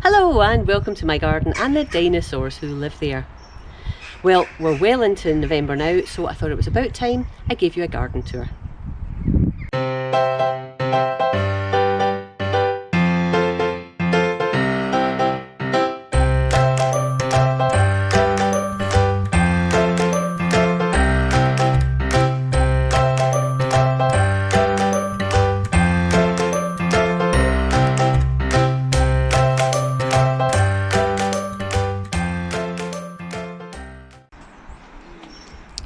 Hello and welcome to my garden and the dinosaurs who live there. Well, we're well into November now, so I thought it was about time I gave you a garden tour.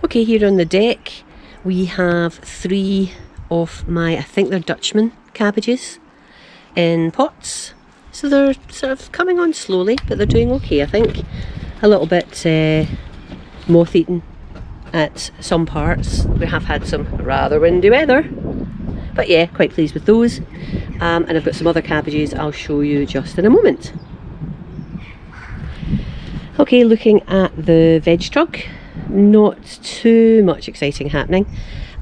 Okay, here on the deck we have 3 of my, I think they're Dutchman cabbages in pots. So they're sort of coming on slowly, but they're doing okay, I think. A little bit moth-eaten at some parts. We have had some rather windy weather, but yeah, quite pleased with those. And I've got some other cabbages I'll show you just in a moment. Okay, looking at the Veg Truck. Not too much exciting happening.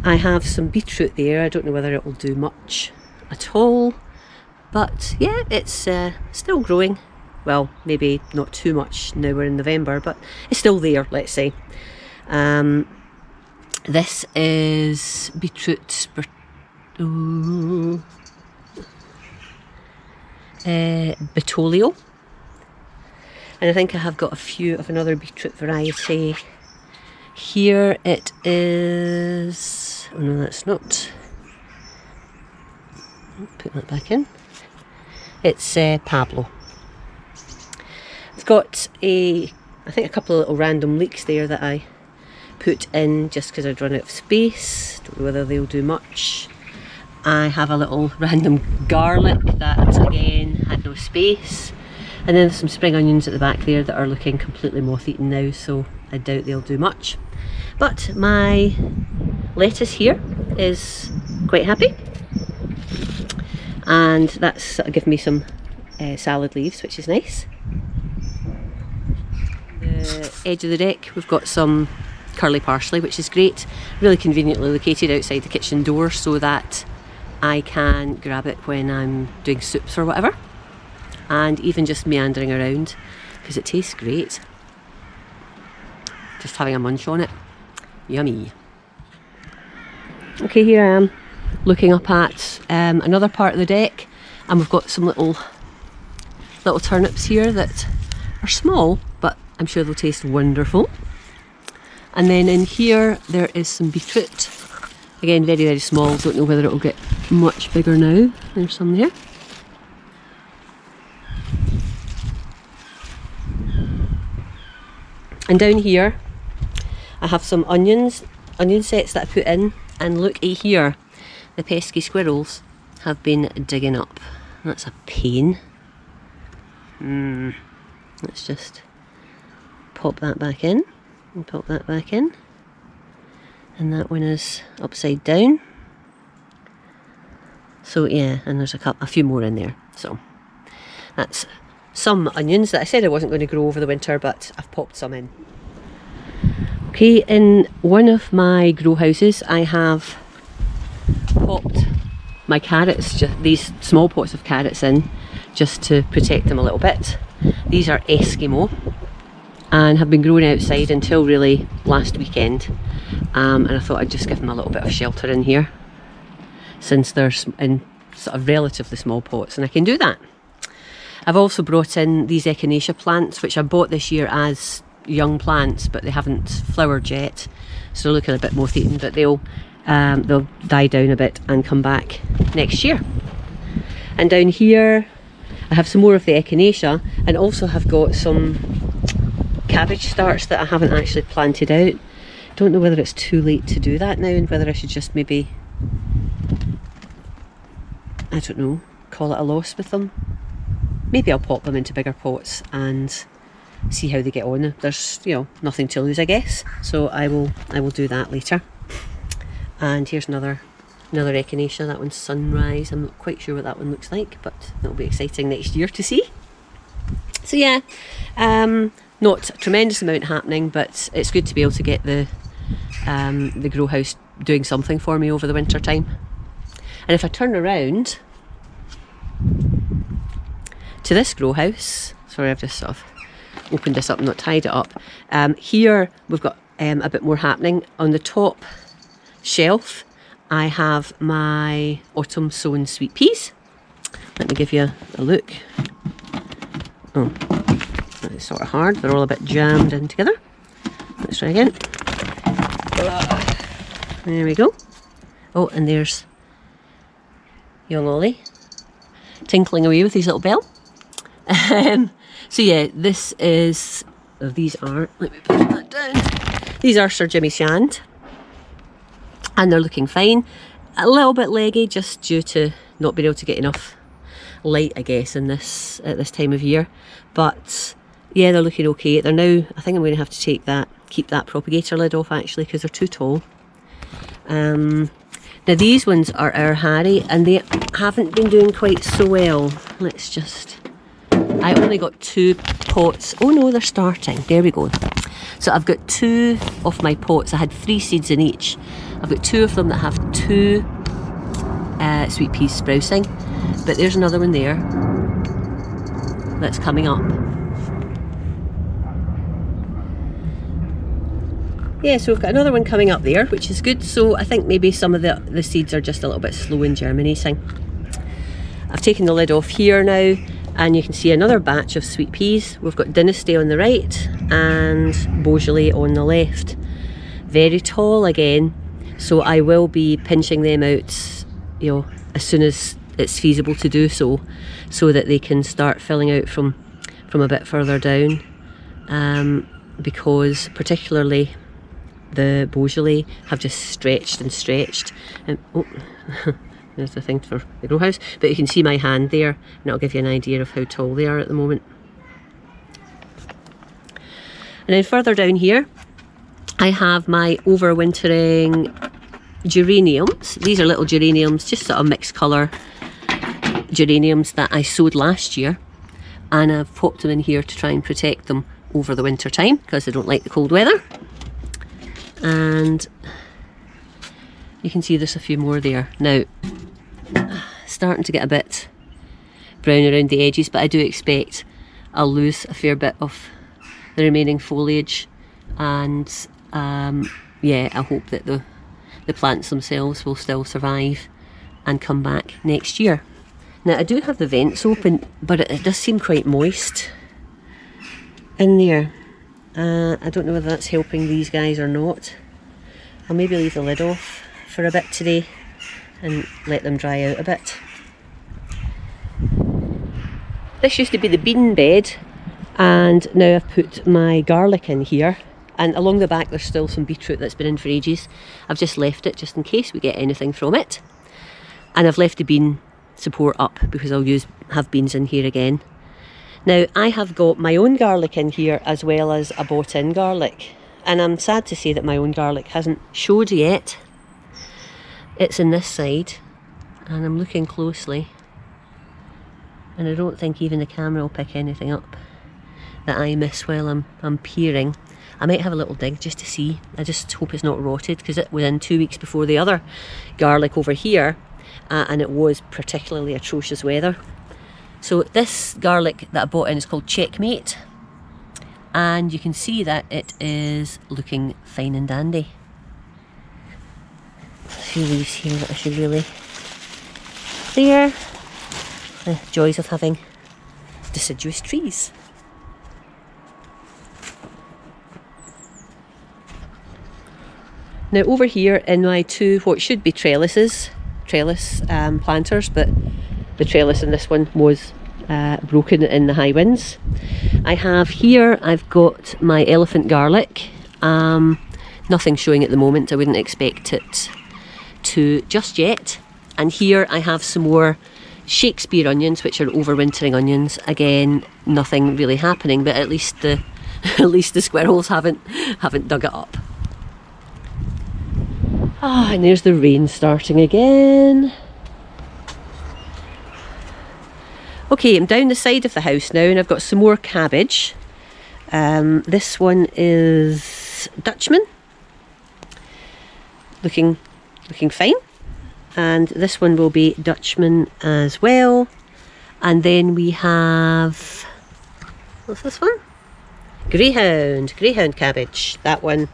I have some beetroot there. I don't know whether it will do much at all, but yeah, it's still growing. Well, maybe not too much now we're in November, but it's still there, let's say. This is beetroot Betolio, and I think I have got a few of another beetroot variety. Here it is, oh no, that's not, put that back in, it's Pablo. It's got I think a couple of little random leeks there that I put in just because I'd run out of space. Don't know whether they'll do much. I have a little random garlic that again had no space, and then there's some spring onions at the back there that are looking completely moth-eaten now, so I doubt they'll do much. But my lettuce here is quite happy, and that's sort of given me some salad leaves, which is nice. The edge of the deck we've got some curly parsley, which is great. Really conveniently located outside the kitchen door so that I can grab it when I'm doing soups or whatever, and even just meandering around because it tastes great. Just having a munch on it. Yummy. Okay, here I am looking up at another part of the deck, and we've got some little turnips here that are small, but I'm sure they'll taste wonderful. And then in here there is some beetroot. Again, very, very small. Don't know whether it will get much bigger now. There's some there. And down here I have some onion sets that I put in, and looky here, the pesky squirrels have been digging up. That's a pain. Let's just pop that back in, and pop that back in, and that one is upside down. So yeah, and there's a few more in there. So that's some onions that I said I wasn't going to grow over the winter, but I've popped some in. Okay, in one of my grow houses I have popped my carrots, just these small pots of carrots in, just to protect them a little bit. These are Eskimo and have been growing outside until really last weekend, and I thought I'd just give them a little bit of shelter in here since they're in sort of relatively small pots, and I can do that. I've also brought in these echinacea plants, which I bought this year as young plants, but they haven't flowered yet, so they're looking a bit moth-eaten, but they'll die down a bit and come back next year. And down here I have some more of the echinacea, and also have got some cabbage starts that I haven't actually planted out. Don't know whether it's too late to do that now, and whether I should just maybe, I don't know, call it a loss with them. Maybe I'll pop them into bigger pots and see how they get on. There's, you know, nothing to lose, I guess. So I will do that later. And here's another echinacea. That one's Sunrise. I'm not quite sure what that one looks like, but that'll be exciting next year to see. So yeah, not a tremendous amount happening, but it's good to be able to get the grow house doing something for me over the winter time. And if I turn around, to this grow house. Sorry, I've just sort of opened this up and not tied it up. Here we've got a bit more happening. On the top shelf I have my autumn sown sweet peas. Let me give you a look. Oh, it's sort of hard, they're all a bit jammed in together. Let's try again. There we go. Oh, and there's young Ollie tinkling away with his little bell. So yeah, this is, these are, let me put that down. These are Sir Jimmy Shand, and they're looking fine. A little bit leggy just due to not being able to get enough light, I guess, in this at this time of year. But yeah, they're looking okay. They're now, I think I'm going to have to keep that propagator lid off actually, because they're too tall. Now these ones are our Harry, and they haven't been doing quite so well. Let's just, I only got 2 pots. Oh no, they're starting. There we go. So I've got 2 of my pots. I had 3 seeds in each. I've got 2 of them that have 2 sweet peas sprouting, but there's another one there that's coming up. Yeah, so we've got another one coming up there, which is good. So I think maybe some of the seeds are just a little bit slow in germinating. I've taken the lid off here now, and you can see another batch of sweet peas. We've got Dynasty on the right and Beaujolais on the left. Very tall again, so I will be pinching them out, you know, as soon as it's feasible to do so, so that they can start filling out from a bit further down. Because particularly the Beaujolais have just stretched and stretched. And oh, there's the thing for the grow house. But you can see my hand there, and it'll give you an idea of how tall they are at the moment. And then further down here, I have my overwintering geraniums. These are little geraniums, just sort of mixed colour geraniums that I sowed last year. And I've popped them in here to try and protect them over the winter time, because they don't like the cold weather. And you can see there's a few more there. Now, starting to get a bit brown around the edges, but I do expect I'll lose a fair bit of the remaining foliage. And yeah, I hope that the plants themselves will still survive and come back next year. Now, I do have the vents open, but it does seem quite moist in there. I don't know whether that's helping these guys or not. I'll maybe leave the lid off for a bit today and let them dry out a bit. This used to be the bean bed, and now I've put my garlic in here, and along the back there's still some beetroot that's been in for ages. I've just left it just in case we get anything from it, and I've left the bean support up because I'll have beans in here again. Now, I have got my own garlic in here as well as a bought-in garlic, and I'm sad to say that my own garlic hasn't showed yet. It's in this side, and I'm looking closely, and I don't think even the camera will pick anything up that I miss while I'm peering. I might have a little dig just to see. I just hope it's not rotted, because it was in 2 weeks before the other garlic over here, and it was particularly atrocious weather. So this garlic that I bought in is called Checkmate, and you can see that it is looking fine and dandy. A few leaves here that I should really clear. The joys of having deciduous trees. Now over here in my 2 what should be trellis planters, but the trellis in this one was broken in the high winds. I have here, I've got my elephant garlic. Nothing showing at the moment. I wouldn't expect it to just yet. And here I have some more Shakespeare onions, which are overwintering onions. Again, nothing really happening, but at least the squirrels haven't dug it up. And there's the rain starting again. Okay, I'm down the side of the house now, and I've got some more cabbage. This one is Dutchman, looking fine, and this one will be Dutchman as well. And then we have, what's this one? Greyhound cabbage, that one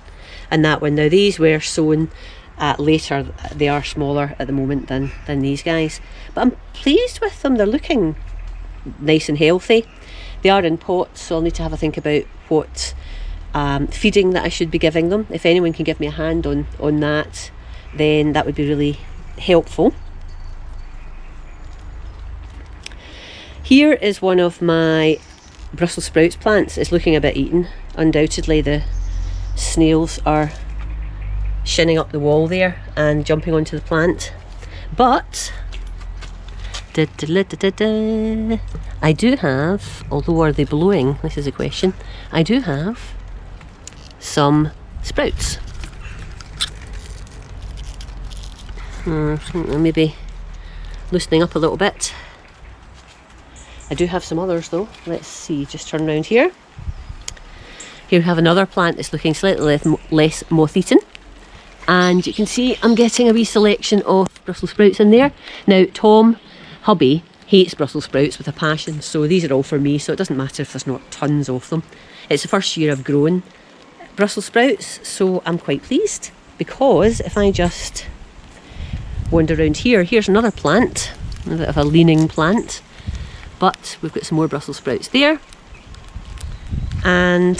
and that one. Now these were sown later, they are smaller at the moment than these guys, but I'm pleased with them. They're looking nice and healthy. They are in pots, so I'll need to have a think about what feeding that I should be giving them. If anyone can give me a hand on that, then that would be really helpful. Here is one of my Brussels sprouts plants. It's looking a bit eaten. Undoubtedly the snails are shinning up the wall there and jumping onto the plant. But I do have, although are they blowing? This is a question. I do have some sprouts. Maybe loosening up a little bit. I do have some others though. Let's see, just turn around here. Here we have another plant that's looking slightly less moth-eaten. And you can see I'm getting a wee selection of Brussels sprouts in there. Now Tom, hubby, hates Brussels sprouts with a passion, so these are all for me, so it doesn't matter if there's not tons of them. It's the first year I've grown Brussels sprouts, so I'm quite pleased, because if I just wander around here, here's another plant, a bit of a leaning plant, but we've got some more Brussels sprouts there. And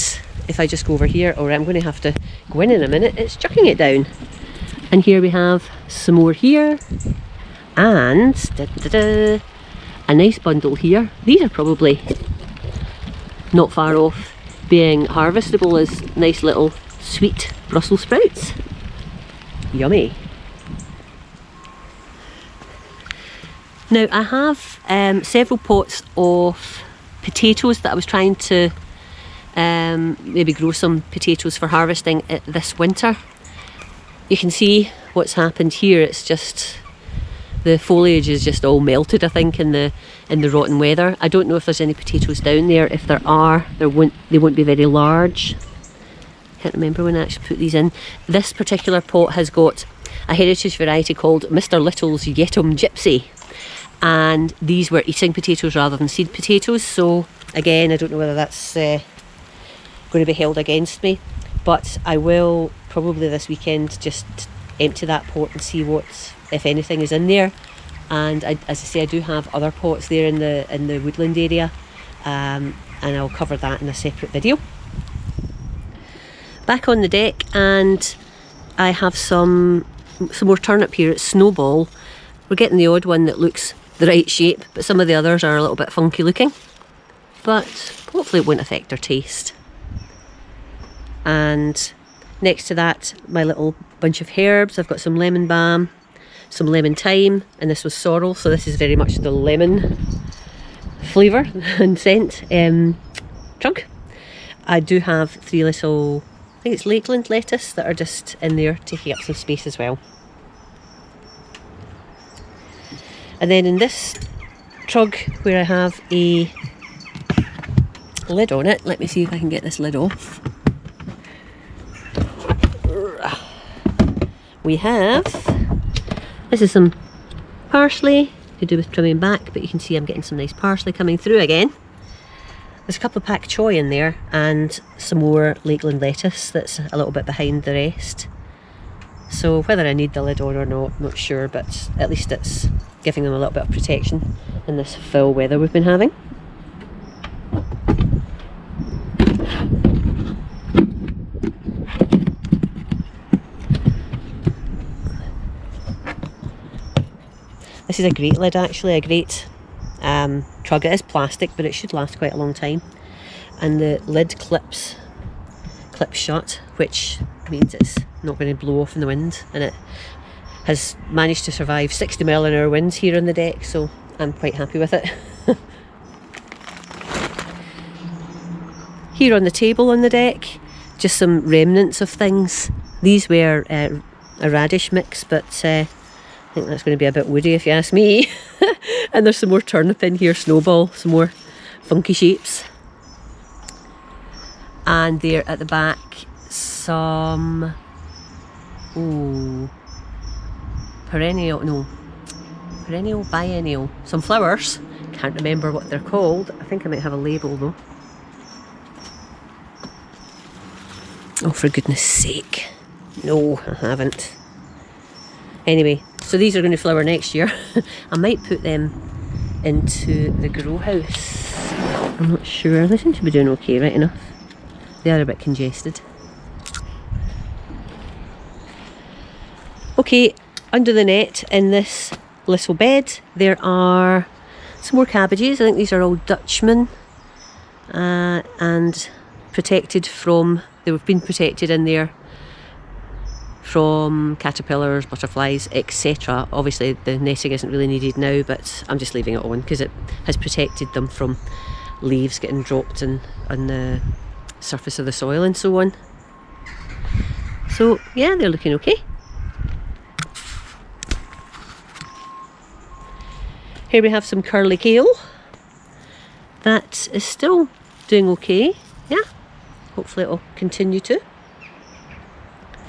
if I just go over here, or I'm going to have to go in a minute, it's chucking it down. And here we have some more here, and a nice bundle here. These are probably not far off being harvestable as nice little sweet Brussels sprouts. Yummy. Now I have several pots of potatoes that I was trying to maybe grow some potatoes for harvesting this winter. You can see what's happened here. It's just the foliage is just all melted, I think, in the rotten weather. I don't know if there's any potatoes down there. If there are, they won't be very large. Can't remember when I actually put these in. This particular pot has got a heritage variety called Mr. Little's Yetum Gypsy, and these were eating potatoes rather than seed potatoes. So again, I don't know whether that's going to be held against me, but I will probably this weekend just empty that pot and see what, if anything, is in there. And as I say, I do have other pots there in the woodland area, and I'll cover that in a separate video. Back on the deck, and I have some more turnip here. It's Snowball. We're getting the odd one that looks the right shape, but some of the others are a little bit funky looking, but hopefully it won't affect their taste. And next to that, my little bunch of herbs. I've got some lemon balm, some lemon thyme, and this was sorrel, so this is very much the lemon flavour and scent trunk. I do have 3 little, I think it's Lakeland lettuce, that are just in there taking up some space as well. And then in this trug where I have a lid on it, let me see if I can get this lid off. We have, this is some parsley to do with trimming back, but you can see I'm getting some nice parsley coming through again. There's a couple of pak choy in there, and some more Lakeland lettuce that's a little bit behind the rest. So whether I need the lid on or not, not sure, but at least it's giving them a little bit of protection in this foul weather we've been having. This is a great lid, actually, a great trug. It is plastic, but it should last quite a long time. And the lid clips shut, which means it's not going to blow off in the wind. And it has managed to survive 60-mile-an-hour winds here on the deck, so I'm quite happy with it. Here on the table on the deck, just some remnants of things. These were a radish mix, but I think that's going to be a bit woody if you ask me. And there's some more turnip in here, Snowball, some more funky shapes. And there at the back, some biennial, some flowers Can't remember what they're called. I think I might have a label though. Oh, for goodness sake. No, I haven't. Anyway, so these are going to flower next year. I might put them into the grow house. I'm not sure. They seem to be doing okay, right enough. They are a bit congested. Okay, under the net in this little bed there are some more cabbages. I think these are all Dutchman and protected from, they've been protected in there from caterpillars, butterflies, etc. Obviously the netting isn't really needed now, but I'm just leaving it on because it has protected them from leaves getting dropped on the surface of the soil and so on. So yeah, they're looking okay. Here we have some curly kale. That is still doing okay. Yeah, hopefully it'll continue to.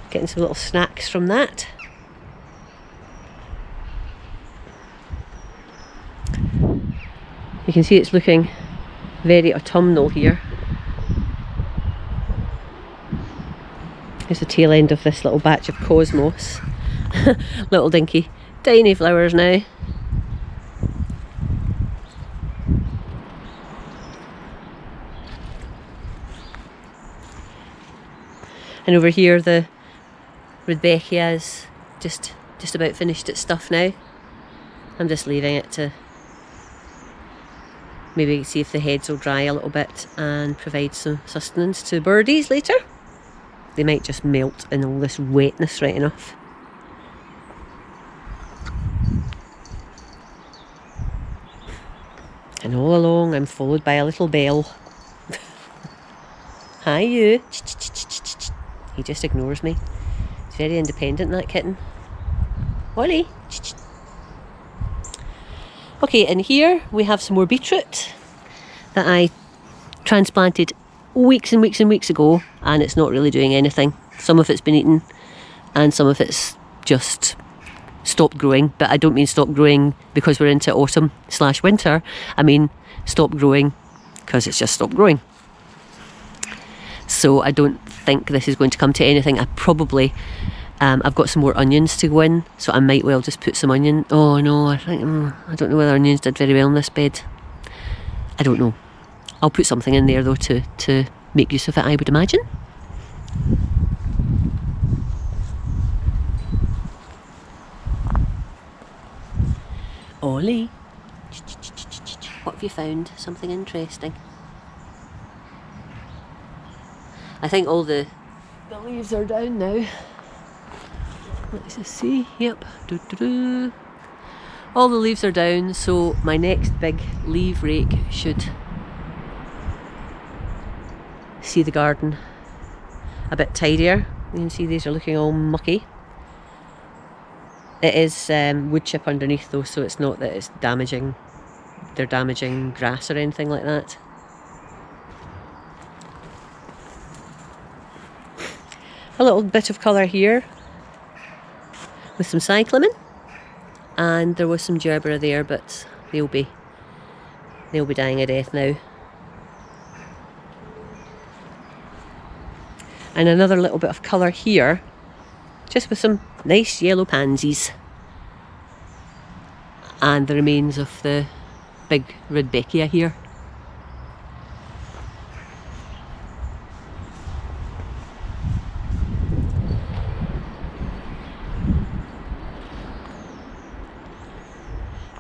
Getting some little snacks from that. You can see it's looking very autumnal here. Here's the tail end of this little batch of cosmos. Little dinky, tiny flowers now. And over here the Rudbeckia is just about finished its stuff now. I'm just leaving it to maybe see if the heads will dry a little bit and provide some sustenance to birdies later. They might just melt in all this wetness right enough. And all along I'm followed by a little bell. Hi you. He just ignores me. He's very independent, that kitten. Ollie. Okay, in here we have some more beetroot that I transplanted weeks and weeks and weeks ago, and it's not really doing anything. Some of it's been eaten and some of it's just stopped growing, but I don't mean stop growing because we're into autumn/winter. I mean stop growing because it's just stopped growing. So I don't think this is going to come to anything. I probably, I've got some more onions to go in, so I might well just put some onion. Oh no, I think, I don't know whether onions did very well in this bed. I don't know. I'll put something in there though to make use of it, I would imagine. Ollie, what have you found? Something interesting. I think all the leaves are down now. Let's just see. Yep. All the leaves are down, so my next big leaf rake should see the garden a bit tidier. You can see these are looking all mucky. It is wood chip underneath though, so it's not that it's damaging, they're damaging grass or anything like that. A little bit of colour here with some cyclamen, and there was some gerbera there, but they'll be dying a death now. And another little bit of colour here, just with some nice yellow pansies, and the remains of the big Rudbeckia here.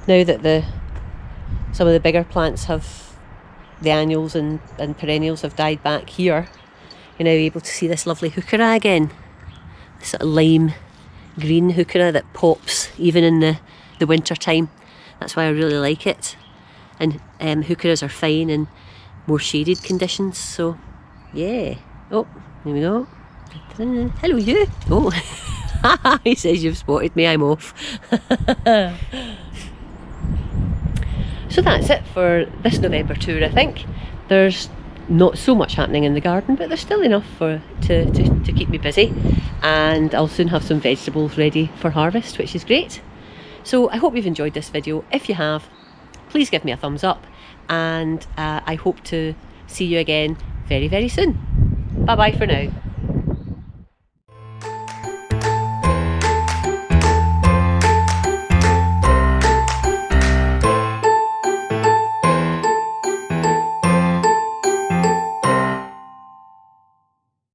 Now that some of the bigger plants have, the annuals and perennials have died back here, you're now able to see this lovely heuchera again. This sort of lime green heuchera that pops even in the winter time. That's why I really like it. And heucheras are fine in more shaded conditions, so yeah. Oh, here we go. Hello you. Oh, he says you've spotted me, I'm off. So that's it for this November tour, I think. There's not so much happening in the garden, but there's still enough to keep me busy, and I'll soon have some vegetables ready for harvest, which is great. So I hope you've enjoyed this video. If you have, please give me a thumbs up, and I hope to see you again very, very soon. Bye bye for now.